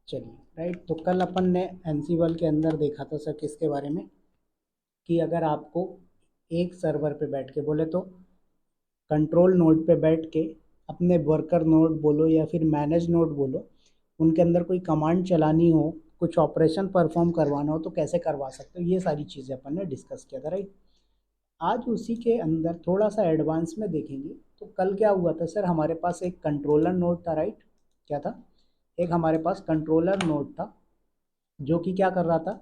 चलिए राइट। तो कल अपन ने एनसीवल के अंदर देखा था सर किसके बारे में, कि अगर आपको एक सर्वर पे बैठ के बोले तो कंट्रोल नोड पे बैठ के अपने वर्कर नोड बोलो या फिर मैनेज नोड बोलो, उनके अंदर कोई कमांड चलानी हो, कुछ ऑपरेशन परफॉर्म करवाना हो तो कैसे करवा सकते हो, ये सारी चीज़ें अपन ने डिस्कस किया था राइट। आज उसी के अंदर थोड़ा सा एडवांस में देखेंगे। तो कल क्या हुआ था सर, हमारे पास एक कंट्रोलर नोड था राइट। क्या था? एक हमारे पास कंट्रोलर नोड था जो कि क्या कर रहा था,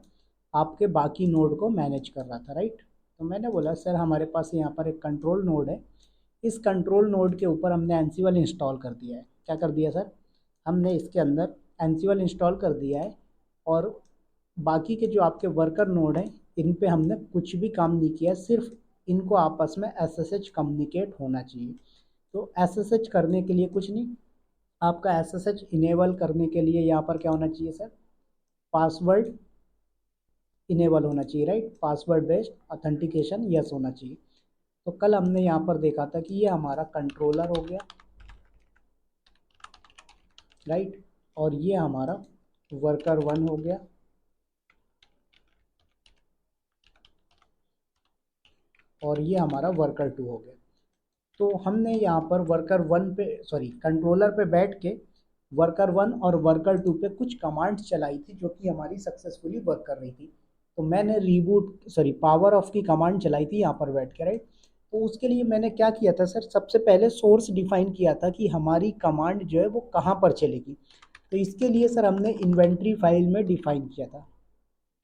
आपके बाकी नोड को मैनेज कर रहा था राइट। तो मैंने बोला सर हमारे पास यहाँ पर एक कंट्रोल नोड है, इस कंट्रोल नोड के ऊपर हमने एनसीवल इंस्टॉल कर दिया है। क्या कर दिया सर? हमने इसके अंदर एनसीवल इंस्टॉल कर दिया है, और बाकी के जो आपके वर्कर नोड हैं इन पे हमने कुछ भी काम नहीं किया, सिर्फ इनको आपस में एसएसएच कम्युनिकेट होना चाहिए। तो एसएसएच करने के लिए कुछ नहीं, आपका एसएसएच इनेबल करने के लिए यहाँ पर क्या होना चाहिए सर, पासवर्ड इनेबल होना चाहिए right, password based authentication yes होना चाहिए। तो कल हमने यहाँ पर देखा था कि ये हमारा कंट्रोलर हो गया राइट, और ये हमारा वर्कर वन हो गया, और ये हमारा वर्कर टू हो गया। तो हमने यहाँ पर वर्कर वन पे सॉरी कंट्रोलर पे बैठ के वर्कर वन और वर्कर टू पे कुछ कमांड्स चलाई थी जो कि हमारी सक्सेसफुली वर्क कर रही थी। तो मैंने रीबूट सॉरी पावर ऑफ की कमांड चलाई थी यहाँ पर बैठ के राइट। तो उसके लिए मैंने क्या किया था सर, सबसे पहले सोर्स डिफाइन किया था कि हमारी कमांड जो है वो कहाँ पर चलेगी। तो इसके लिए सर हमने इन्वेंट्री फाइल में डिफाइन किया था।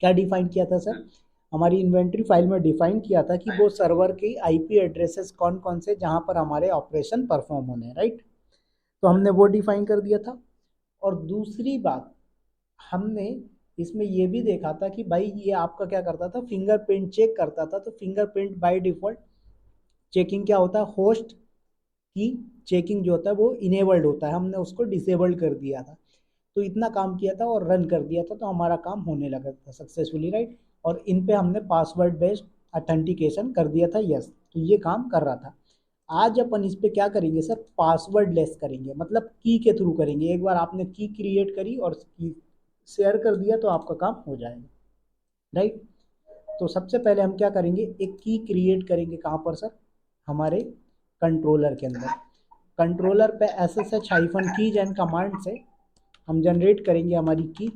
क्या डिफाइन किया था सर? हमारी इन्वेंट्री फाइल में डिफाइन किया था कि वो सर्वर की आईपी एड्रेसेस कौन कौन से जहाँ पर हमारे ऑपरेशन परफॉर्म होने हैं राइट। तो हमने वो डिफाइन कर दिया था। और दूसरी बात, हमने इसमें ये भी देखा था कि भाई ये आपका क्या करता था, फिंगरप्रिंट चेक करता था। तो फिंगरप्रिंट बाय डिफॉल्ट चेकिंग क्या होता है, होस्ट की चेकिंग जो होता है वो इनेबल्ड होता है, हमने उसको डिसेबल्ड कर दिया था। तो इतना काम किया था और रन कर दिया था, तो हमारा काम होने लगा था सक्सेसफुली राइट। और इन पे हमने पासवर्ड बेस्ड ऑथेंटिकेशन कर दिया था यस, तो ये काम कर रहा था। आज अपन इस पे क्या करेंगे सर, पासवर्ड लेस करेंगे, मतलब की के थ्रू करेंगे। एक बार आपने की क्रिएट करी और की शेयर कर दिया तो आपका काम हो जाएगा राइट। तो सबसे पहले हम क्या करेंगे, एक की क्रिएट करेंगे कहाँ पर सर, हमारे कंट्रोलर के अंदर। कंट्रोलर पे S S H hyphen keys and command से हम जनरेट करेंगे हमारी की,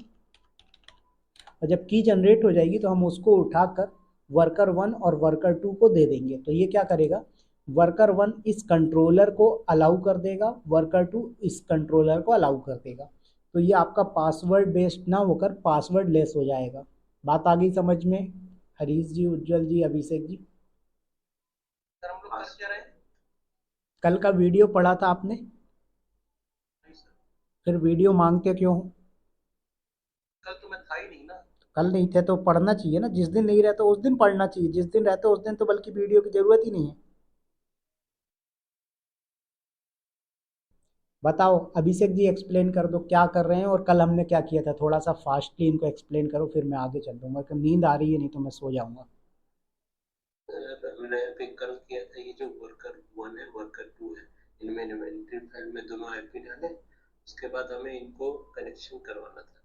और जब की जनरेट हो जाएगी तो हम उसको उठाकर वर्कर वन और वर्कर टू को दे देंगे। तो ये क्या करेगा, वर्कर वन इस कंट्रोलर को अलाउ कर देगा, वर्कर टू इस कंट्रोलर को अलाउ कर देगा। तो ये आपका पासवर्ड बेस्ड ना होकर पासवर्ड लेस हो जाएगा। बात आ गई समझ में? हरीश जी, उज्जवल जी, अभिषेक जी, सर हम लोग फंस क्या रहे हैं? कल का वीडियो पढ़ा था आपने? नहीं सर, फिर वीडियो मांगते क्यों हो? कल तो मैं था ही नहीं ना। कल नहीं थे तो पढ़ना चाहिए ना, जिस दिन नहीं रहता उस दिन पढ़ना चाहिए, जिस दिन रहता उस दिन तो बल्कि वीडियो की जरूरत ही नहीं है। बताओ अभिषेक जी, एक्सप्लेन कर दो क्या कर रहे हैं और कल हमने क्या किया था, थोड़ा सा फास्टली इनको एक्सप्लेन करो, फिर मैं आगे चल दूंगा, क्योंकि नींद आ रही है नहीं तो मैं सो जाऊंगा। मैंने पे कल किया था, ये जो वर्कर वन है वर्कर टू है, इनमें इन्वेंट्री फाइल में दोनों आईपी डाले। उसके बाद हमें इनको कनेक्शन करवाना था।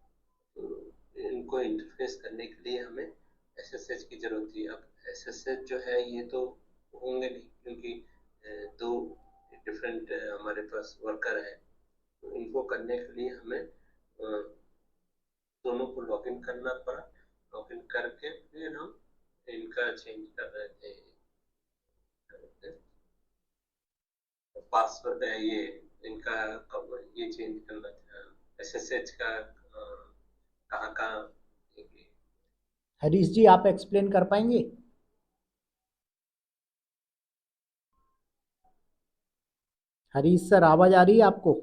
तो इनको इंटरफेस करने के लिए हमें एसएसएच की जरूरत थी। अब एसएसएच जो है ये तो होंगे नहीं, क्योंकि दो डिफरेंट हमारे पास वर्कर है। तो इनको करने के लिए हमें दोनों को लॉगिन करना पड़ा। लॉगिन करके फिर हम इनका चेंज कर रहे थे, पासवर्ड है ये इनका, ये चेंज करना था एसएसएच का कहाँ कहाँ। हरीश जी, आप एक्सप्लेन कर पाएंगे? हरीश सर, आवाज आ रही है आपको?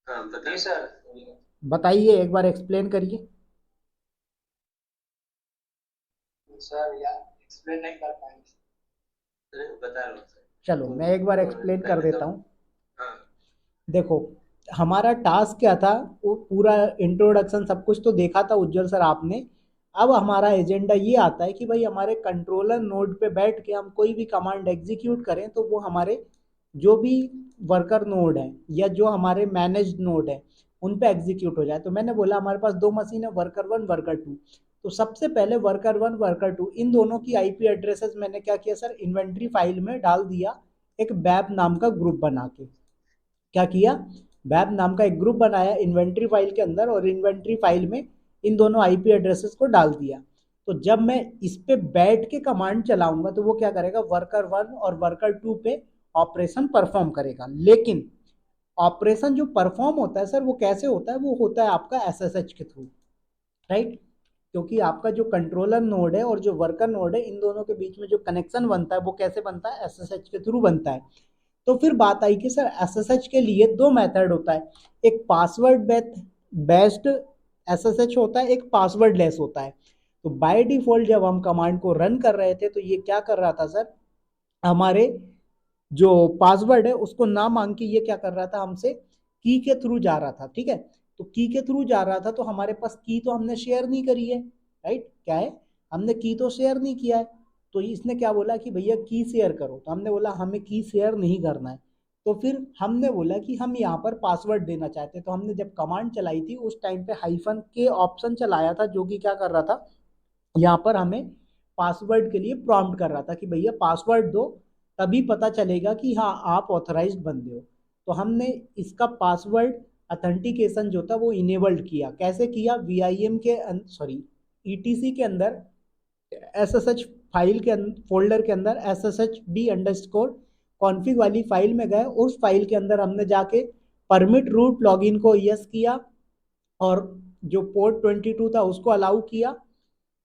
हाँ बताइए सर। बताइए, एक बार एक्सप्लेन करिए। सर यार एक्सप्लेन नहीं कर पाएंगे। बता रहा हूँ सर। चलो तो मैं एक बार एक्सप्लेन कर पहले तो देता हूँ। हाँ। देखो, हमारा टास्क क्या था, वो पूरा इंट्रोडक्शन सब कुछ तो देखा था उज्जवल सर आपने। अब हमारा एजेंडा ये आता है कि भाई हमारे कंट्रोलर नोड पे बैठ के हम कोई भी कमांड एग्जीक्यूट करें तो वो हमारे जो भी वर्कर नोड है या जो हमारे मैनेज्ड नोड है उन पे एग्जीक्यूट हो जाए। तो मैंने बोला हमारे पास दो मशीन है, वर्कर वन वर्कर टू। तो सबसे पहले वर्कर वन वर्कर टू इन दोनों की आईपी एड्रेसेस मैंने क्या किया सर, इन्वेंट्री फाइल में डाल दिया, एक बैप नाम का ग्रुप बना के। क्या किया, बैप नाम का एक ग्रुप बनाया इन्वेंट्री फाइल के अंदर, और इन्वेंट्री फाइल में इन दोनों आईपी एड्रेसेस को डाल दिया। तो जब मैं इस पे बैठ के कमांड चलाऊंगा तो वो क्या करेगा, वर्कर वन और वर्कर टू पे ऑपरेशन परफॉर्म करेगा। लेकिन ऑपरेशन जो परफॉर्म होता है सर वो कैसे होता है, वो होता है आपका एसएसएच के थ्रू, राइट। क्योंकि आपका जो कंट्रोलर नोड है और जो वर्कर नोड है, इन दोनों के बीच में जो कनेक्शन बनता है वो कैसे बनता है, एसएसएच के थ्रू बनता है। तो फिर बात आई कि सर एसएसएच के लिए दो मेथड होता है, एक पासवर्ड बेस्ड एसएसएच होता है, एक पासवर्ड लेस होता है। तो बाय डिफॉल्ट जब हम कमांड को रन कर रहे थे तो ये क्या कर रहा था सर, हमारे जो पासवर्ड है उसको ना मांग के ये क्या कर रहा था, हमसे की के थ्रू जा रहा था, ठीक है। तो की के थ्रू जा रहा था तो हमारे पास की तो हमने शेयर नहीं करी है, राइट, क्या है, हमने की तो शेयर नहीं किया है। तो इसने क्या बोला कि भैया की शेयर करो, तो हमने बोला हमें की शेयर नहीं करना है। तो फिर हमने बोला कि हम यहाँ पर पासवर्ड देना चाहते हैं। तो हमने जब कमांड चलाई थी उस टाइम पे हाइफन के ऑप्शन चलाया था, जो कि क्या कर रहा था, यहाँ पर हमें पासवर्ड के लिए प्रॉम्प्ट कर रहा था कि भैया पासवर्ड दो, तभी पता चलेगा कि हाँ आप ऑथराइज्ड बंदे हो। तो हमने इसका पासवर्ड अथेंटिकेशन जो था वो इनेबल्ड किया। कैसे किया, वीआईएम के सॉरी ईटीसी के अंदर एसएसएच फाइल के फोल्डर के अंदर SSHD_ कॉन्फ़िग वाली फाइल में गए, उस फाइल के अंदर हमने जाके परमिट रूट लॉगिन को यस किया, और जो पोर्ट 22 था उसको अलाउ किया,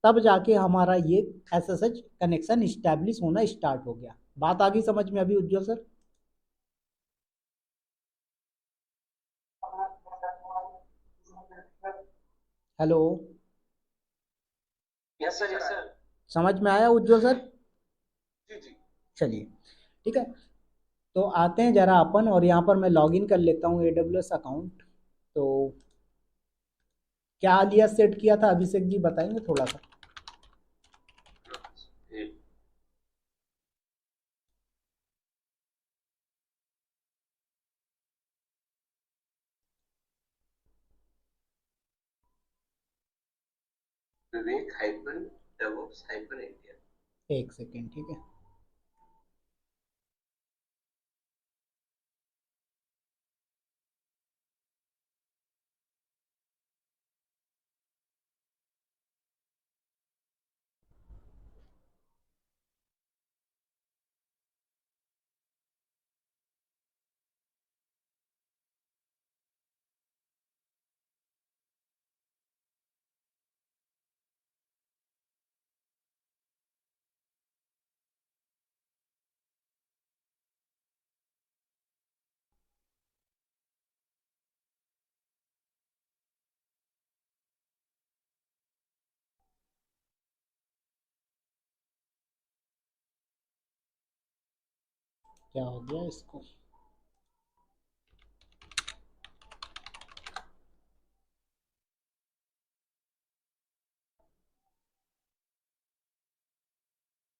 तब जाके हमारा ये एसएसएच कनेक्शन स्टैब्लिश होना स्टार्ट हो गया। बात आ गई समझ में अभी Ujjwal sir? Hello, yes sir, yes sir. समझ में आया उज्जवल सर? जी जी। चलिए, ठीक है। तो आते हैं जरा अपन, और यहाँ पर मैं लॉगिन कर लेता हूँ AWS अकाउंट। तो क्या alias सेट किया था अभिषेक जी, बताएंगे थोड़ा सा? विवेक हाइपन डेवॉप्स हाइपन इंडिया। एक सेकेंड, ठीक है। क्या हो गया इसको?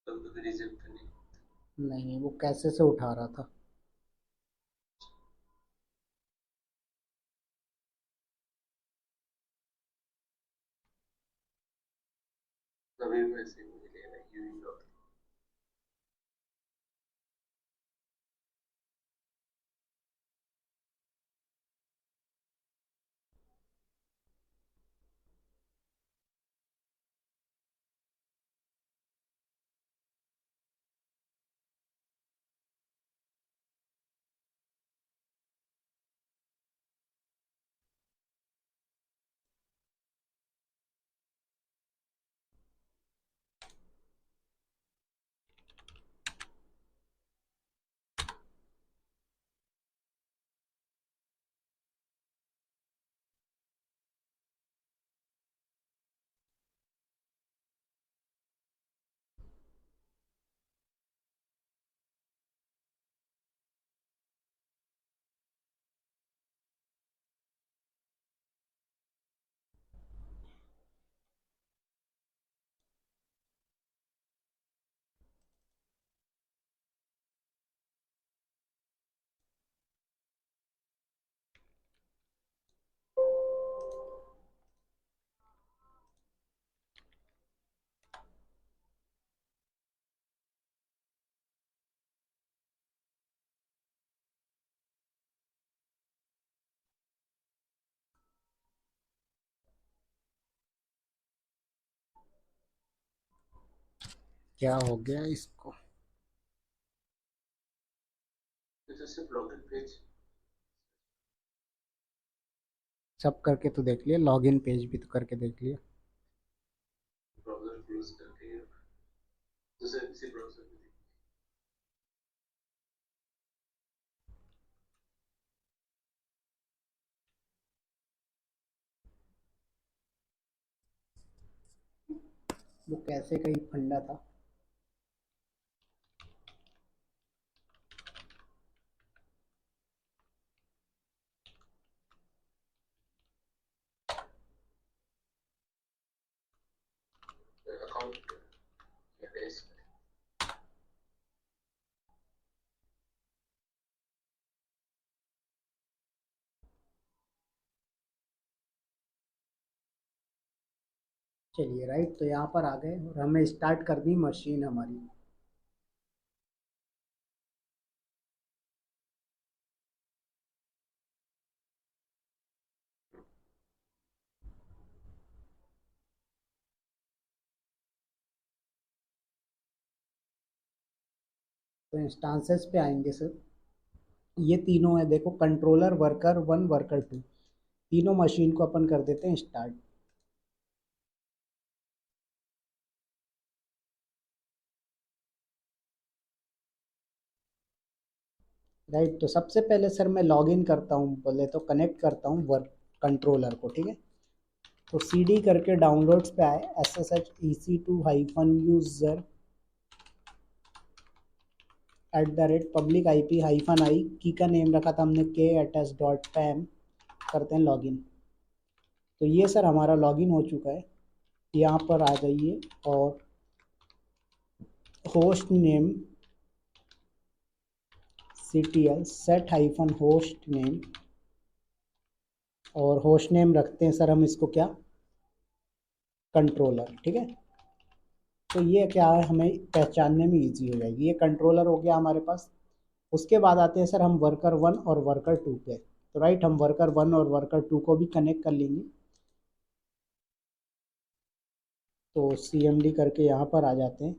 तो रिजल्ट नहीं। नहीं, वो कैसे से उठा रहा था। कभी भी ऐसे नहीं मिलेगा यूवी। क्या हो गया इसको? तो सिर्फ लॉगिन पेज सब करके तो देख लिया, लॉगिन पेज भी तो करके देख लिया। ब्राउजर क्लोज करके दूसरे किसी ब्राउजर में वो कैसे कहीं फंडा था। अकाउंट चलिए राइट, तो यहाँ पर आ गए और हमें स्टार्ट कर दी मशीन हमारी। तो इंस्टांसेस पे आएंगे सर। ये तीनों है, देखो, controller, worker one, worker two, तीनों मशीन को अपन कर देते हैं स्टार्ट। राइट, तो सबसे पहले सर मैं लॉग इन करता हूँ, बोले तो कनेक्ट करता हूँ वर्क कंट्रोलर को, ठीक है। तो सी डी करके डाउनलोड्स पे आए, S S H E C two hyphen user at the rate public I P hyphen I, key का नेम रखा था हमने के एट एस डॉट पैम, करते हैं लॉगिन। तो ये सर हमारा लॉगिन हो चुका है। यहाँ पर आ जाइए और host name C T L set hyphen host name, और होस्ट नेम रखते हैं सर हम इसको क्या, कंट्रोलर, ठीक है। तो ये क्या है, हमें पहचानने में इजी हो जाएगी। ये कंट्रोलर हो गया हमारे पास। उसके बाद आते हैं सर हम वर्कर वन और वर्कर टू पे। तो राइट, हम वर्कर वन और वर्कर टू को भी कनेक्ट कर लेंगे। तो सी एम डी करके यहाँ पर आ जाते हैं,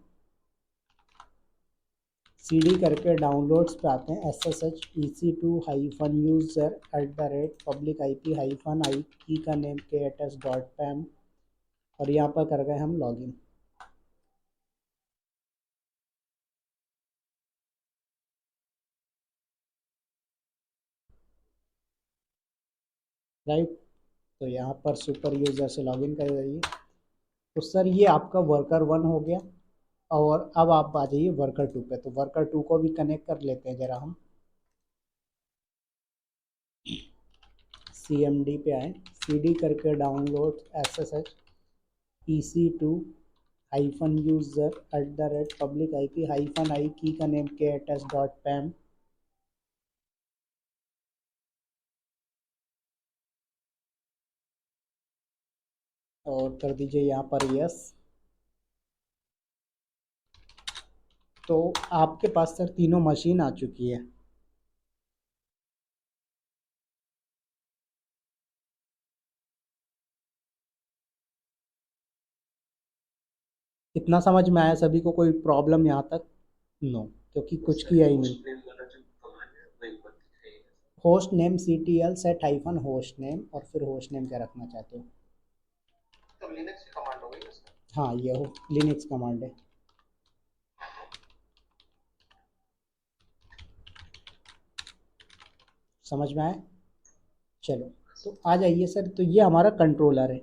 सी डी करके डाउनलोड्स पे आते हैं, S S H E C two hyphen user at the rate public I P hyphen I, key का नेम के एट एस डॉट पैम, और यहाँ पर कर गए हम लॉगिन। राइट, तो यहाँ पर सुपर यूजर से लॉगिन कर जाइए। तो सर ये आपका वर्कर वन हो गया। और अब आप आ जाइए वर्कर टू पे। तो वर्कर टू को भी कनेक्ट कर लेते हैं जरा हम। सी एम डी पे आए, सी डी करके download S S H E C two hyphen user at the rate public I P hyphen I, key का नेम के एट एस डॉट पैम, और कर दीजिए यहाँ पर यस। तो आपके पास सर तीनों मशीन आ चुकी है। इतना समझ में आया सभी को? कोई प्रॉब्लम यहाँ तक? नो, क्योंकि कुछ किया ही नहीं। होस्ट नेम वाला जो कमांड है वो एक बार दिखाइएगा। Host name C T L set hyphen host name, और फिर होस्ट नेम क्या रखना चाहते हो? तो लिनक्स की कमांड हो गई इसका। हाँ, ये हो लिनक्स कमांड है। समझ में आया? चलो, तो आ जाइए सर। तो ये हमारा कंट्रोलर है।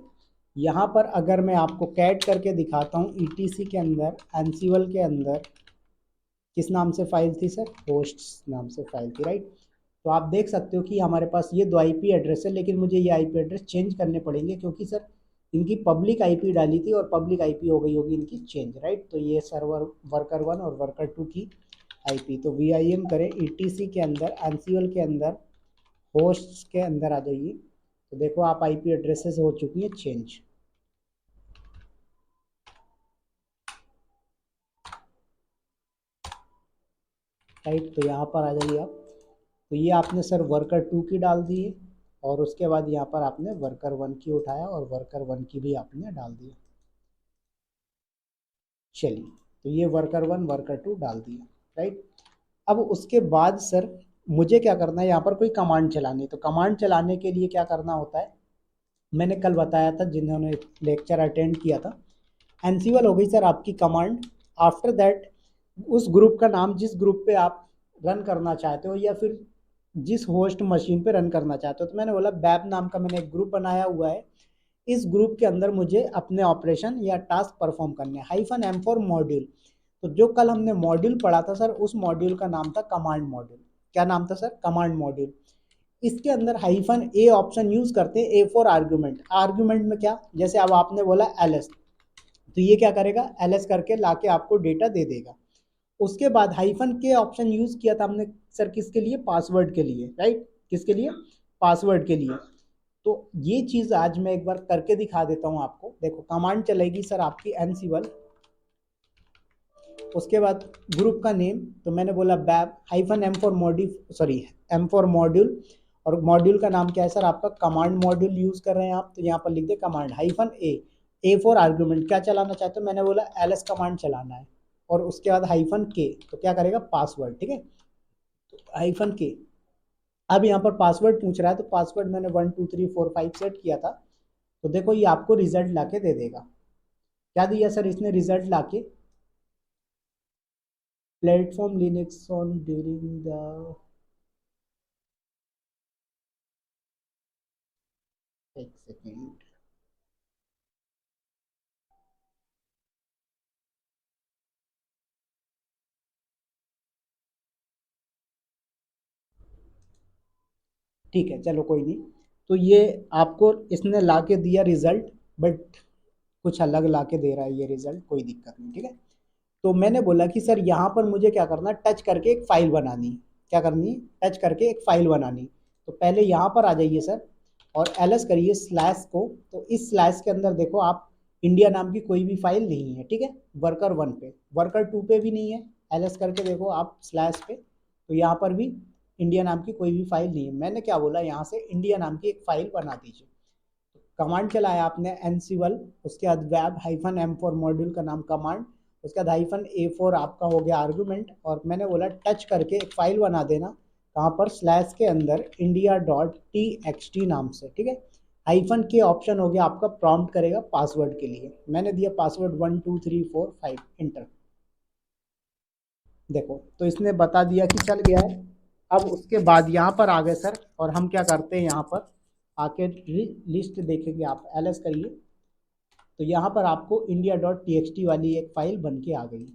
यहाँ पर अगर मैं आपको कैट करके दिखाता हूँ, ईटीसी के अंदर, एनसीवल के अंदर किस नाम से फाइल थी सर? होस्ट नाम से फाइल थी, राइट। तो आप देख सकते हो कि हमारे पास ये दो आईपी एड्रेस है, लेकिन मुझे ये आईपी एड्रेस चेंज करने पड़ेंगे, क्योंकि सर इनकी पब्लिक आईपी डाली थी और पब्लिक आईपी हो गई होगी इनकी चेंज, राइट। तो ये सर्वर वर्कर वन और वर्कर टू की आईपी, तो वी आई एम करें ईटीसी के अंदर, एनसीवल के अंदर, होस्ट के अंदर आ जाइए। तो देखो आप आईपी एड्रेसेस हो चुकी है चेंज। राइट, तो यहाँ पर आ जाइए आप। तो ये आपने सर वर्कर टू की डाल दी है, और उसके बाद यहाँ पर आपने वर्कर वन की उठाया और वर्कर वन की भी आपने डाल दी। चलिए, तो ये वर्कर 1 वर्कर 2 डाल दिया, राइट। अब उसके बाद सर मुझे क्या करना है, यहाँ पर कोई कमांड चलानी है। तो कमांड चलाने के लिए क्या करना होता है, मैंने कल बताया था जिन्होंने लेक्चर अटेंड किया था, एनसीवल हो गई सर आपकी कमांड। आफ्टर दैट उस ग्रुप का नाम जिस ग्रुप पे आप रन करना चाहते हो या फिर जिस होस्ट मशीन पे रन करना चाहते हो, तो मैंने बोला बैब नाम का मैंने एक ग्रुप बनाया हुआ है, इस ग्रुप के अंदर मुझे अपने ऑपरेशन या टास्क परफॉर्म करने हैं। -m for module. तो जो कल हमने मॉड्यूल पढ़ा था सर, उस मॉड्यूल का नाम था कमांड मॉड्यूल। क्या नाम था सर? Command module. इसके अंदर -a ऑप्शन यूज करते हैं, ए फॉर आर्ग्यूमेंट। आर्ग्यूमेंट में क्या, जैसे अब आपने बोला ls, तो ये क्या करेगा, ls करके लाके आपको डेटा दे देगा। उसके बाद -k ऑप्शन यूज किया था हमने सर, किसके लिए? पासवर्ड के लिए, राइट। किसके लिए? पासवर्ड के लिए। तो ये चीज आज मैं एक बार करके दिखा देता हूं आपको। देखो कमांड चलेगी सर आपकी एनसीवल, उसके बाद ग्रुप का नेम, तो मैंने बोला babe -m for module, sorry m for module, और मॉड्यूल का नाम क्या है सर आपका? कमांड मॉड्यूल यूज कर रहे हैं आप, तो यहाँ पर लिख दे कमांड -a फॉर आर्ग्यूमेंट। क्या चलाना चाहते हो? मैंने बोला ls कमांड चलाना है, और उसके बाद -k, तो क्या करेगा? पासवर्ड, ठीक है। तो -k, अब यहाँ पर पासवर्ड पूछ रहा है, तो पासवर्ड मैंने 1 2 3 4 5 सेट किया था। तो देखो ये आपको रिजल्ट लाके दे देगा। क्या दिया सर इसने रिजल्ट लाके? Platform Linux on during the, एक सेकेंड, ठीक है चलो कोई नहीं। तो ये आपको इसने लाके दिया रिजल्ट, बट कुछ अलग लाके दे रहा है ये रिजल्ट, कोई दिक्कत नहीं, ठीक है। तो मैंने बोला कि सर यहाँ पर मुझे क्या करना, टच करके एक फाइल बनानी। क्या करनी है? टच करके एक फाइल बनानी। तो पहले यहाँ पर आ जाइए सर, और ls करिए स्लैश को। तो इस स्लैश के अंदर देखो आप, इंडिया नाम की कोई भी फाइल नहीं है, ठीक है। वर्कर 1 पे, वर्कर 2 पे भी नहीं है। ls करके देखो आप स्लैश पे, तो यहाँ पर भी इंडिया नाम की कोई भी फाइल नहीं है। मैंने क्या बोला, यहाँ से इंडिया नाम की एक फाइल बना दीजिए। कमांड चलाया आपने एनसीवल, उसके बाद वेब -m फॉर मॉड्यूल का नाम कमांड, उसके बाद -a फॉर आपका हो गया आर्गुमेंट, और मैंने बोला टच करके एक फाइल बना देना। कहाँ पर? स्लैश के अंदर india.txt नाम से, ठीक है। -k ऑप्शन हो गया आपका, प्रॉम्प्ट करेगा पासवर्ड के लिए। मैंने दिया पासवर्ड 1 2 3 4 5, इंटर। देखो तो इसने बता दिया कि चल गया है। अब उसके बाद यहाँ पर आ गए सर, और हम क्या करते हैं, यहाँ पर आके लिस्ट देखेंगे आप, ls करिए। तो यहाँ पर आपको india.txt वाली एक फाइल बन के आ गई।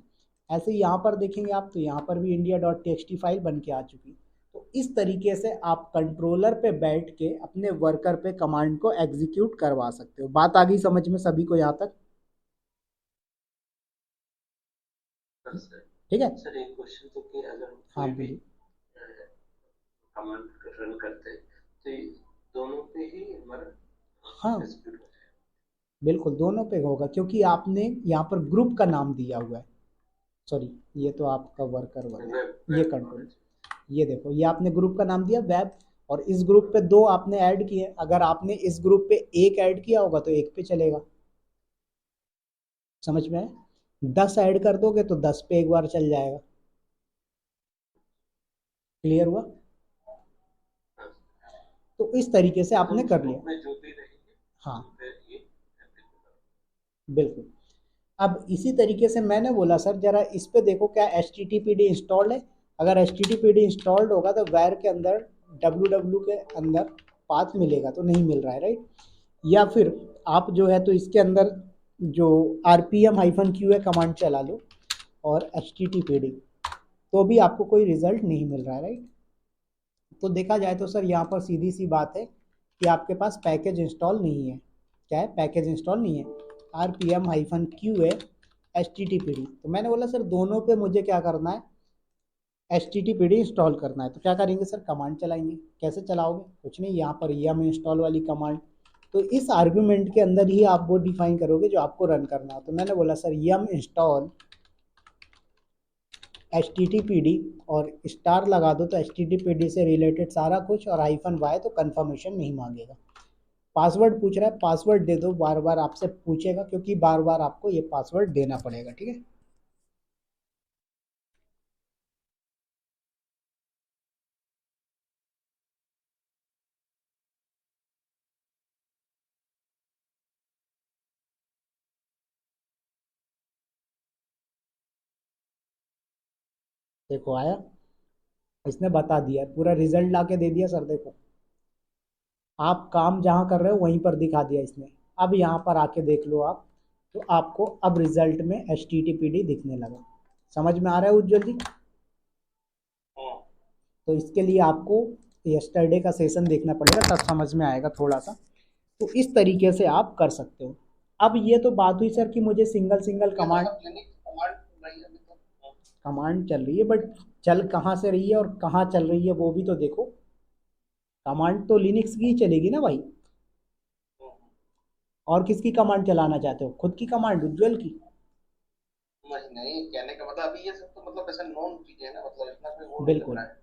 ऐसे ही यहाँ पर देखेंगे आप, तो यहाँ पर भी india.txt फाइल बन के आ चुकी। तो इस तरीके से आप कंट्रोलर पे बैठ के अपने वर्कर पे कमांड को एग्जीक्यूट करवा सकते हो। बात आ गई समझ में सभी को यहाँ तक? हाँ सर। ठीक है। सर एक क्वेश्चन तो कि अगर हम हाँ कोई भी बोलिए। कमांड रन करते हैं तो ये दोनों पे ही हमारा हाँ एग्जीक्यूट हो बिल्कुल दोनों पे होगा, क्योंकि आपने यहाँ पर ग्रुप का नाम दिया हुआ है। सॉरी, ये तो आपका वर्कर वन जाएगा। वेब है, ये वेब कंट्रोल। नॉलेज। ये देखो, ये आपने ग्रुप का नाम दिया वेब, और इस ग्रुप पे 2 आपने ऐड किए। अगर आपने इस ग्रुप पे 1 ऐड किया होगा तो 1 पे चलेगा। समझ में आए? 10 ऐड कर दोगे तो 10 पे एक बार चल जाएगा। क्लियर हुआ? हाँ, तो इस तरीके से मतलब आपने उस कर लिया। ग्रुप में जो भी रहेंगे हाँ उन पे ये applicable होगा। बिल्कुल। अब इसी तरीके से मैंने बोला सर जरा इस पे देखो क्या HTTPD इंस्टॉल्ड है। अगर HTTPD इंस्टॉल्ड होगा तो वायर के अंदर www के अंदर पाथ मिलेगा, तो नहीं मिल रहा है, राइट। या फिर आप जो है तो इसके अंदर जो rpm-q है कमांड चला लो, और HTTPD, तो भी आपको कोई रिजल्ट नहीं मिल रहा है, राइट। तो देखा जाए तो सर यहाँ पर सीधी सी बात है कि आपके पास पैकेज इंस्टॉल नहीं है। क्या है? पैकेज इंस्टॉल नहीं है। rpm-q है, HTTPD। तो मैंने बोला सर दोनों पे मुझे क्या करना है, HTTPD इंस्टॉल करना है। तो क्या करेंगे सर, कमांड चलाएंगे। कैसे चलाओगे? कुछ नहीं, यहाँ पर yum इंस्टॉल वाली कमांड, तो इस आर्ग्यूमेंट के अंदर ही आप वो डिफाइन करोगे जो आपको रन करना है। तो मैंने बोला सर yum इंस्टॉल HTTPD, और स्टार लगा दो तो HTTPD से रिलेटेड सारा कुछ, और -y तो कंफर्मेशन नहीं मांगेगा। पासवर्ड पूछ रहा है, पासवर्ड दे दो, बार बार आपसे पूछेगा क्योंकि बार बार आपको ये पासवर्ड देना पड़ेगा, ठीक है। देखो आया, इसने बता दिया, पूरा रिजल्ट ला के दे दिया सर। देखो आप काम जहाँ कर रहे हो वहीं पर दिखा दिया इसने। अब यहाँ पर आके देख लो आप, तो आपको अब रिजल्ट में HTTPD दिखने लगा। समझ में आ रहा है उज्जवल जी? हाँ। तो इसके लिए आपको यस्टरडे का सेशन देखना पड़ेगा, तब समझ में आएगा थोड़ा सा। तो इस तरीके से आप कर सकते हो। अब ये तो बात हुई सर कि मुझे सिंगल सिंगल ये तो कमांड, सब लिनक्स कमांड रही है अभी तो। हाँ। कमांड चल रही है, बट चल कहाँ से रही है और कहाँ चल रही है वो भी तो देखो। कमांड तो लिनक्स की ही चलेगी ना भाई। हाँ। और किसकी कमांड चलाना चाहते हो, खुद की कमांड, उज्जवल की? नहीं नहीं, कहने का मतलब अभी ये सब तो मतलब ऐसा नॉन चीजें है ना, मतलब इतना कोई वो नहीं लग बिल्कुल। रहा है।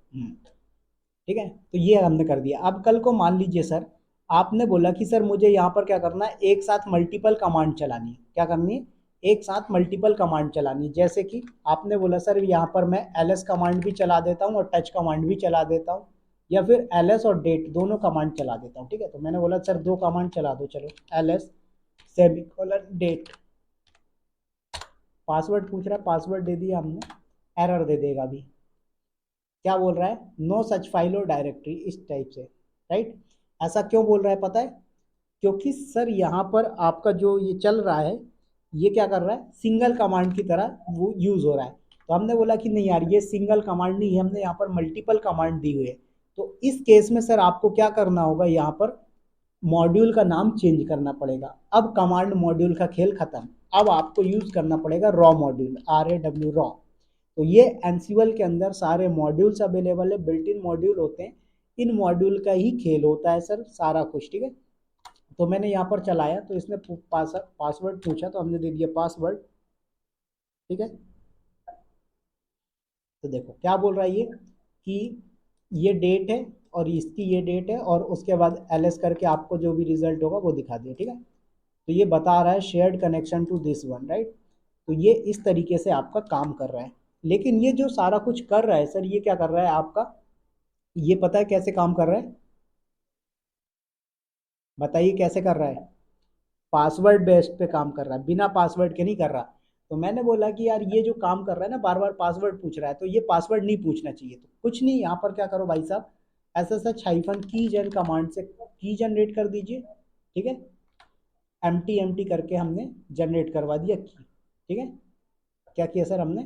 ठीक है, तो ये हमने कर दिया। अब कल को मान लीजिए सर, आपने बोला कि सर मुझे यहाँ पर क्या करना है, एक साथ मल्टीपल कमांड चलानी है। क्या करनी है? एक साथ मल्टीपल कमांड चलानी है। जैसे कि आपने बोला सर यहाँ पर मैं ls कमांड भी चला देता हूँ और टच कमांड भी चला देता हूँ, या फिर ls और डेट दोनों कमांड चला देता हूँ। ठीक है, तो मैंने बोला सर दो कमांड चला दो, चलो ls सेमीकोलन डेट। पासवर्ड पूछ रहा है, पासवर्ड दे दिया हमने, एरर दे देगा अभी। क्या बोल रहा है? नो सच फाइल और डायरेक्टरी, इस टाइप से। राइट? ऐसा क्यों बोल रहा है पता है? क्योंकि सर यहाँ पर आपका जो ये चल रहा है, ये क्या कर रहा है, सिंगल कमांड की तरह वो यूज हो रहा है। तो हमने बोला कि नहीं यार, ये सिंगल कमांड नहीं है, हमने यहाँ पर मल्टीपल कमांड दी हुई है। तो इस केस में सर आपको क्या करना होगा, यहाँ पर मॉड्यूल का नाम चेंज करना पड़ेगा। अब कमांड मॉड्यूल का खेल खत्म। अब आपको यूज करना पड़ेगा रॉ मॉड्यूल, RAW रॉ। तो ये एनसीएल के अंदर सारे मॉड्यूल्स अवेलेबल है, बिल्ट इन मॉड्यूल होते हैं। इन मॉड्यूल का ही खेल होता है सर सारा कुछ। ठीक है, तो मैंने यहाँ पर चलाया, तो इसने पासवर्ड पूछा, तो हमने दे दिया पासवर्ड। ठीक है, तो देखो क्या बोल रहा है ये, कि ये डेट है और इसकी ये डेट है, और उसके बाद ls करके आपको जो भी रिजल्ट होगा वो दिखा दिया। ठीक है, तो ये बता रहा है shared connection to this one, right? तो ये इस तरीके से आपका काम कर रहा है। लेकिन ये जो सारा कुछ कर रहा है सर, ये क्या कर रहा है आपका, ये पता है कैसे काम कर रहा है? बताइए कैसे कर रहा है? पासवर्ड बेस्ड पे काम कर रहा है, बिना पासवर्ड के नहीं कर रहा। तो मैंने बोला कि यार ये जो काम कर रहा है ना, बार बार पासवर्ड पूछ रहा है, तो ये पासवर्ड नहीं पूछना चाहिए। तो कुछ नहीं, यहाँ पर क्या करो भाई साहब, SSH की जन कमांड से की जनरेट कर दीजिए। ठीक है, एम टी करके हमने जनरेट करवा दिया की। ठीक है, क्या किया सर हमने,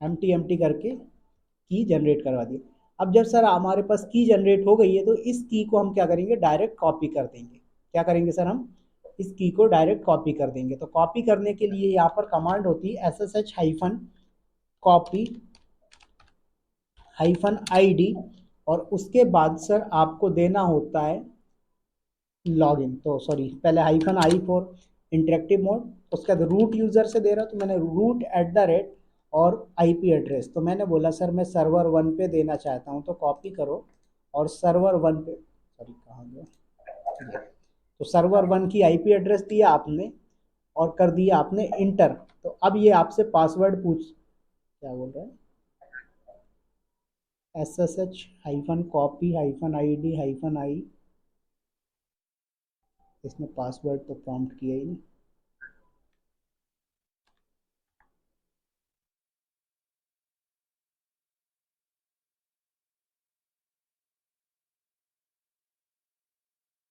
एम टी करके की जनरेट करवा दी। अब जब सर हमारे पास की जनरेट हो गई है, तो इस की को हम क्या करेंगे, डायरेक्ट कॉपी कर देंगे। क्या करेंगे सर हम, इस की को डायरेक्ट कॉपी कर देंगे। तो कॉपी करने के लिए यहाँ पर कमांड होती है SSH-कॉपी -ID, और उसके बाद सर आपको देना होता है लॉगिन, तो सॉरी, पहले -I फॉर इंटरेक्टिव मोड, उसके बाद रूट यूजर से दे रहा, तो मैंने रूट @ और IP एड्रेस। तो मैंने बोला सर मैं सर्वर 1 पे देना चाहता हूँ, तो कॉपी करो और सर्वर 1 पे, सॉरी कहाँ गया, तो सर्वर 1 की IP एड्रेस दिया आपने और कर दिया आपने इंटर। तो अब ये आपसे पासवर्ड पूछ, क्या बोल रहा है, SSH-कॉपी -ID-I, इसने पासवर्ड तो प्रॉम्प्ट किया ही नहीं।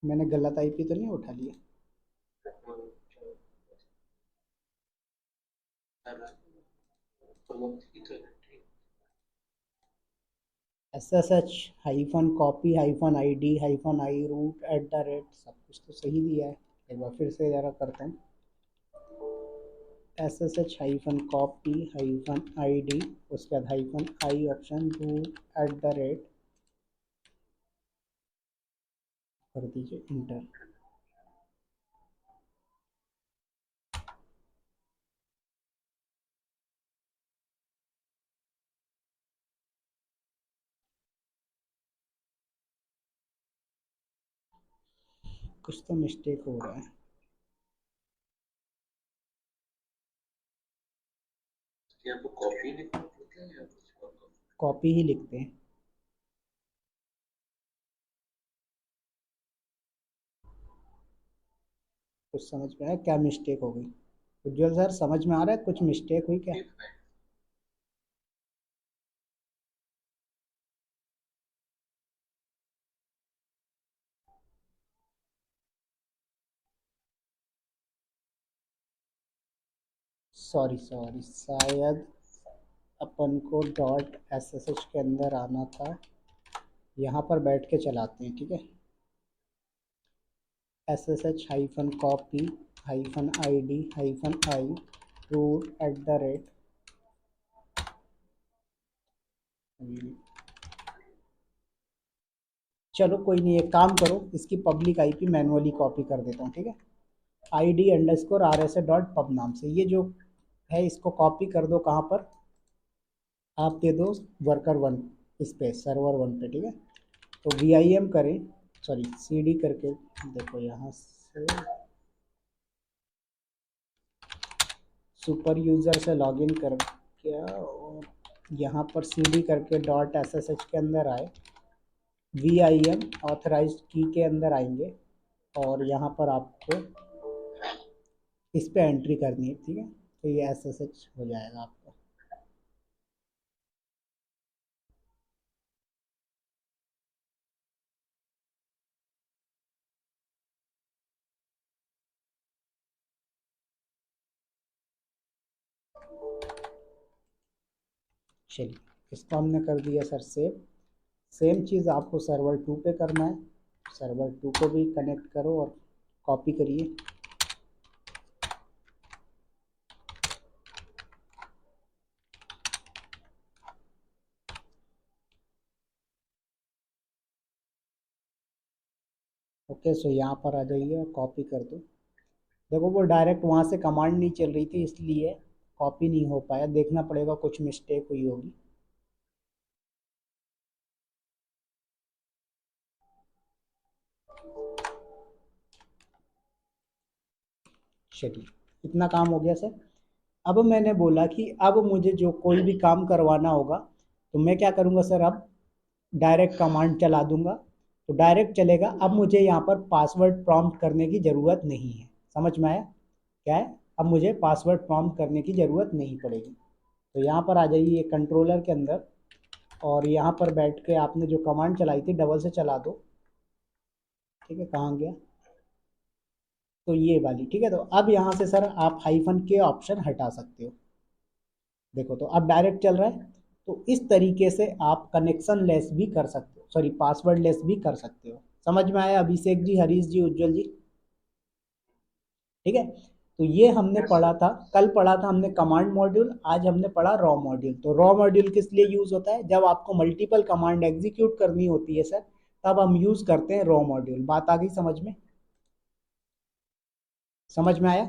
मैंने गलत IP तो नहीं उठा लिया? SSH-कॉपी -ID-I रूट @ सब कुछ तो सही दिया है। एक बार फिर से ज़रा करता हूँ, SSH-कॉपी उसके बाद -I ऑप्शन रूट @ कर दीजिए इंटर। कुछ तो मिस्टेक हो रहा है। यहाँ पे कॉपी लिखना पड़ता है या कुछ और? कॉपी ही लिखते हैं। कुछ समझ में आया क्या मिस्टेक हो गई? उज्ज्वल सर समझ में आ रहा है कुछ मिस्टेक हुई क्या? सॉरी सॉरी, शायद अपन co dot S S H के अंदर आना था। यहाँ पर बैठ के चलाते हैं, ठीक है। S S H hyphen copy hyphen I D hyphen I root at the rate. चलो कोई नहीं, एक काम करो, इसकी पब्लिक आईपी मैनुअली कॉपी कर देता हूँ, ठीक है। I D underscore R S A dot pub नाम से ये जो है इसको कॉपी कर दो। कहाँ पर? आप दे दो वर्कर वन इस पे, सर्वर वन पे, ठीक है। तो वी आई एम करें, सॉरी सी डी करके देखो, यहाँ से सुपर यूज़र से लॉगिन कर क्या, और यहाँ पर सी डी करके डॉट एस एस एच के अंदर आए, वी आई एम ऑथराइज की के अंदर आएंगे, और यहाँ पर आपको इस पे एंट्री करनी है, ठीक है। तो ये एस एस एच हो जाएगा आपका। चलिए, इसको हमने कर दिया सर सेव। सेम चीज़ आपको सर्वर टू पे करना है। सर्वर टू को भी कनेक्ट करो और कॉपी करिए। ओके, सो यहाँ पर आ जाइए और कॉपी कर दो। देखो वो डायरेक्ट वहाँ से कमांड नहीं चल रही थी, इसलिए कॉपी नहीं हो पाया। देखना पड़ेगा, कुछ मिस्टेक हुई होगी। चलिए, इतना काम हो गया सर। अब मैंने बोला कि अब मुझे जो कोई भी काम करवाना होगा तो मैं क्या करूँगा सर, अब डायरेक्ट कमांड चला दूंगा तो डायरेक्ट चलेगा। अब मुझे यहाँ पर पासवर्ड प्रॉम्प्ट करने की ज़रूरत नहीं है। समझ में आया क्या है? अब मुझे पासवर्ड प्रॉम्प्ट करने की ज़रूरत नहीं पड़ेगी। तो यहाँ पर आ जाइए कंट्रोलर के अंदर, और यहाँ पर बैठ के आपने जो कमांड चलाई थी डबल से चला दो, ठीक है। कहाँ गया? तो ये वाली, ठीक है। तो अब यहाँ से सर आप हाइफन के ऑप्शन हटा सकते हो। देखो तो अब डायरेक्ट चल रहा है। तो इस तरीके से आप कनेक्शन लेस भी कर सकते हो, सॉरी पासवर्ड लेस भी कर सकते हो। समझ में आया अभिषेक जी, हरीश जी, उज्जवल जी? ठीक है। तो ये हमने पढ़ा था, कल पढ़ा था हमने कमांड मॉड्यूल, आज हमने पढ़ा रॉ मॉड्यूल। तो रॉ मॉड्यूल किस लिए यूज होता है? जब आपको मल्टीपल कमांड एग्जीक्यूट करनी होती है सर, तब हम यूज करते हैं रॉ मॉड्यूल। बात आ गई समझ में? समझ में आया?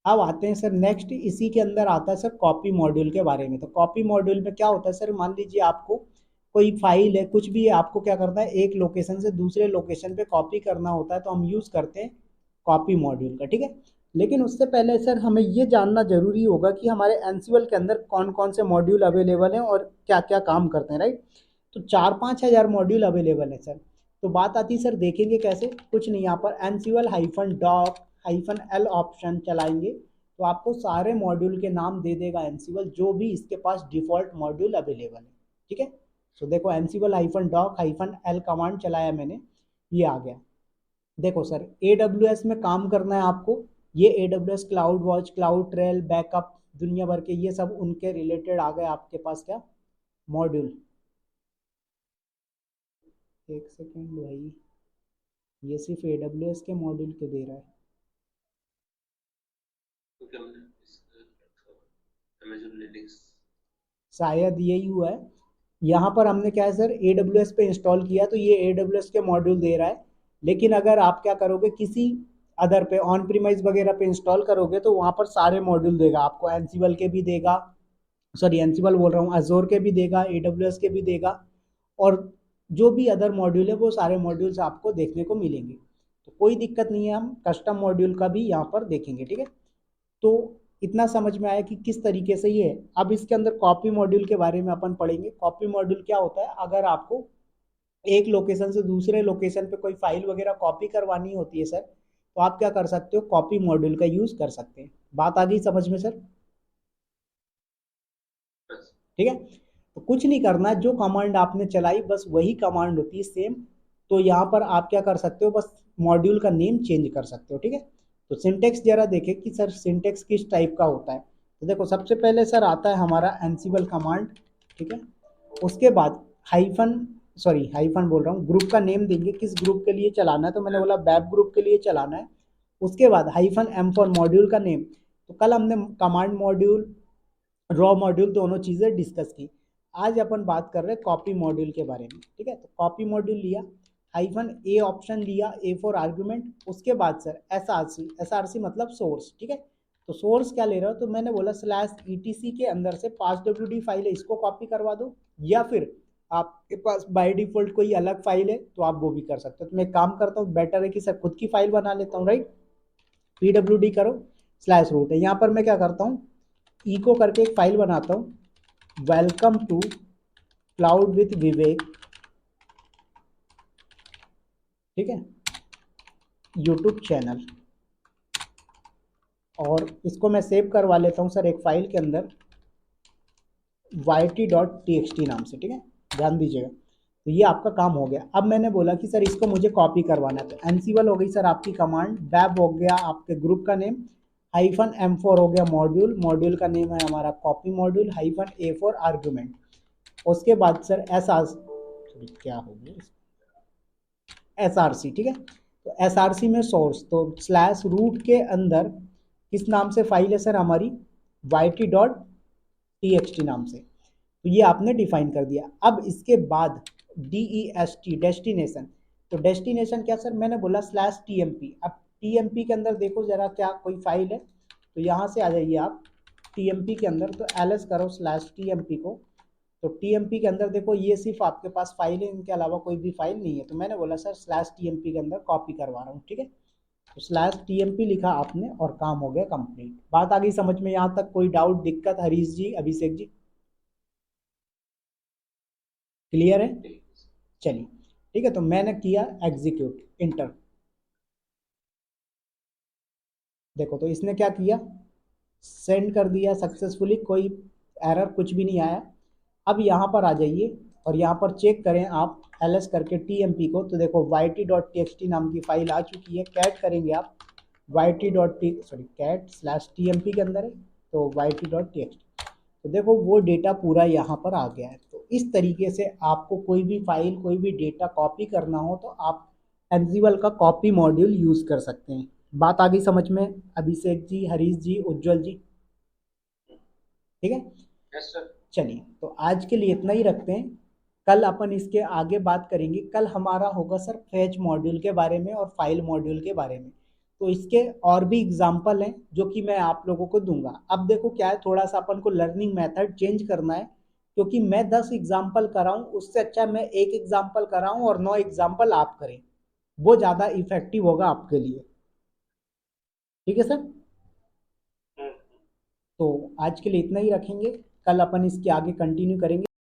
अब आते हैं सर नेक्स्ट, इसी के अंदर आता है सर कॉपी मॉड्यूल के बारे में। तो कॉपी मॉड्यूल में क्या होता है सर, मान लीजिए आपको कोई फाइल है, कुछ भी है, आपको क्या करना है, एक लोकेशन से दूसरे लोकेशन पे कॉपी करना होता है, तो हम यूज करते हैं कॉपी मॉड्यूल का, ठीक है। लेकिन उससे पहले सर हमें ये जानना जरूरी होगा कि हमारे एनसीएल के अंदर कौन कौन से मॉड्यूल अवेलेबल हैं और क्या क्या काम करते हैं, राइट। तो 4-5 हज़ार मॉड्यूल अवेलेबल है सर। तो बात आती है सर, देखेंगे कैसे? कुछ नहीं, यहाँ पर NCL hyphen doc hyphen L option चलाएंगे तो आपको सारे मॉड्यूल के नाम दे देगा एनसीएल, जो भी इसके पास डिफॉल्ट मॉड्यूल अवेलेबल है, ठीक है। सो देखो NCL hyphen doc hyphen L command चलाया मैंने, ये आ गया। देखो सर AWS में काम करना है आपको, ये AWS cloud watch, cloud trail, backup, दुनिया भर के ये सब उनके रिलेटेड आ गए आपके पास क्या मॉड्यूल। एक सेकेंड भाई, ये सिर्फ AWS के मॉड्यूल के दे रहा है। क्योंकि हमने अमेजन लिनक्स। शायद यही हुआ है। यहाँ पर हमने क्या है सर, AWS पे इंस्टॉल किया तो ये AWS के मॉड्यूल दे रहा है। लेकिन अगर आप क्या करोगे, किसी अदर पे ऑन प्रीमाइज वगैरह पे इंस्टॉल करोगे तो वहाँ पर सारे मॉड्यूल देगा आपको, एनसीएल के भी देगा, सॉरी एनसीएल बोल रहा हूँ, अजोर के भी देगा, AWS के भी देगा, और जो भी अदर मॉड्यूल है वो सारे मॉड्यूल्स आपको देखने को मिलेंगे। तो कोई दिक्कत नहीं है, हम कस्टम मॉड्यूल का भी यहाँ पर देखेंगे, ठीक है। तो इतना समझ में आया कि किस तरीके से ये है। अब इसके अंदर कॉपी मॉड्यूल के बारे में अपन पढ़ेंगे। कॉपी मॉड्यूल क्या होता है, अगर आपको एक लोकेशन से दूसरे लोकेशन पे कोई फाइल वगैरह कॉपी करवानी होती है सर, तो आप क्या कर सकते हो, कॉपी मॉड्यूल का यूज कर सकते हैं। बात आ गई समझ में सर? ठीक है। तो कुछ नहीं करना, जो कमांड आपने चलाई बस वही कमांड होती है सेम। तो यहाँ पर आप क्या कर सकते हो, बस मॉड्यूल का नेम चेंज कर सकते हो, ठीक है। तो सिंटेक्स जरा देखें कि सर सिंटेक्स किस टाइप का होता है। तो देखो सबसे पहले सर आता है हमारा एनसिबल कमांड, ठीक है। उसके बाद हाइफन, सॉरी हाइफन बोल रहा हूँ, ग्रुप का नेम देंगे, किस ग्रुप के लिए चलाना है, तो मैंने बोला वेब ग्रुप के लिए चलाना है। उसके बाद हाइफन एम फॉर मॉड्यूल का नेम। तो कल हमने कमांड मॉड्यूल, रॉ मॉड्यूल दोनों चीज़ें डिस्कस की। आज अपन बात कर रहे हैं कॉपी मॉड्यूल के बारे में, ठीक है। तो कॉपी मॉड्यूल लिया, हाइफन ए ऑप्शन लिया, ए फॉर आर्गुमेंट। उसके बाद सर एसआरसी, एसआरसी मतलब सोर्स, ठीक है। तो सोर्स क्या ले रहा हो, तो मैंने बोला स्लैश ईटीसी के अंदर से 5wd फाइल है, इसको कॉपी करवा दो, या फिर आपके पास बाय डिफॉल्ट कोई अलग फाइल है तो आप वो भी कर सकते हो। तो मैं काम करता हूँ, बेटर है कि सर खुद की फाइल बना लेता हूँ, राइट। pwd करो स्लैश रूट है, यहाँ पर मैं क्या करता हूँ, इको करके एक फाइल बनाता हूँ, वेलकम टू क्लाउड विथ विवेक, ठीक है, यूट्यूब चैनल। और इसको मैं सेव करवा लेता हूँ सर एक फाइल के अंदर yt.txt नाम से, ठीक है, ध्यान दीजिएगा। तो ये आपका काम हो गया। अब मैंने बोला कि सर इसको मुझे कॉपी करवाना है, तो एनसिबल हो गई सर आपकी कमांड, वेब हो गया आपके ग्रुप का नेम, हाइफन M4 हो गया मॉड्यूल, मॉड्यूल का नेम है हमारा copy module, hyphen A for argument. उसके बाद सर एस आर, क्या हो गया, SRC, ठीक है। तो SRC में सोर्स, तो स्लैश रूट के अंदर किस नाम से फाइल है सर हमारी, yt.txt नाम से। तो ये आपने डिफाइन कर दिया। अब इसके बाद DEST डेस्टिनेशन, तो डेस्टिनेशन क्या सर, मैंने बोला स्लैश TMP। अब TMP के अंदर देखो जरा क्या कोई फाइल है, तो यहाँ से आ जाइए आप TMP के अंदर, तो ls करो स्लैश TMP को। तो TMP के अंदर देखो ये सिर्फ आपके पास फाइल है, इनके अलावा कोई भी फाइल नहीं है। तो मैंने बोला सर स्लैश TMP के अंदर कॉपी करवा रहा हूँ, ठीक है। तो स्लैश TMP लिखा आपने और काम हो गया कंप्लीट। बात आ गई समझ में, यहाँ तक कोई डाउट दिक्कत हरीश जी, अभिषेक जी, क्लियर है। चलिए ठीक है, तो मैंने किया एग्जीक्यूट इंटर, देखो तो इसने क्या किया, सेंड कर दिया सक्सेसफुली, कोई एरर कुछ भी नहीं आया। अब यहाँ पर आ जाइए और यहाँ पर चेक करें आप ls करके TMP को, तो देखो yt.txt नाम की फाइल आ चुकी है। कैट करेंगे आप कैट स्लैश TMP के अंदर है, तो yt.txt, तो देखो वो डेटा पूरा यहाँ पर आ गया है। तो इस तरीके से आपको कोई भी फाइल, कोई भी डेटा कॉपी करना हो तो आप एनजीवल का कॉपी मॉड्यूल यूज कर सकते हैं। बात आ गई समझ में अभिषेक जी, हरीश जी, उज्जवल जी, ठीक है। Yes sir. चलिए तो आज के लिए इतना ही रखते हैं, कल अपन इसके आगे बात करेंगे। कल हमारा होगा सर फैच मॉड्यूल के बारे में और फाइल मॉड्यूल के बारे में। तो इसके और भी एग्जाम्पल हैं जो कि मैं आप लोगों को दूंगा। अब देखो क्या है, थोड़ा सा अपन को लर्निंग मेथड चेंज करना है, क्योंकि मैं 10 एग्जाम्पल कराऊं उससे अच्छा मैं एक एग्जाम्पल कराऊं और 9 एग्जाम्पल आप करें, वो ज़्यादा इफेक्टिव होगा आपके लिए, ठीक है सर। तो आज के लिए इतना ही रखेंगे, कल अपन इसके आगे कंटिन्यू करेंगे।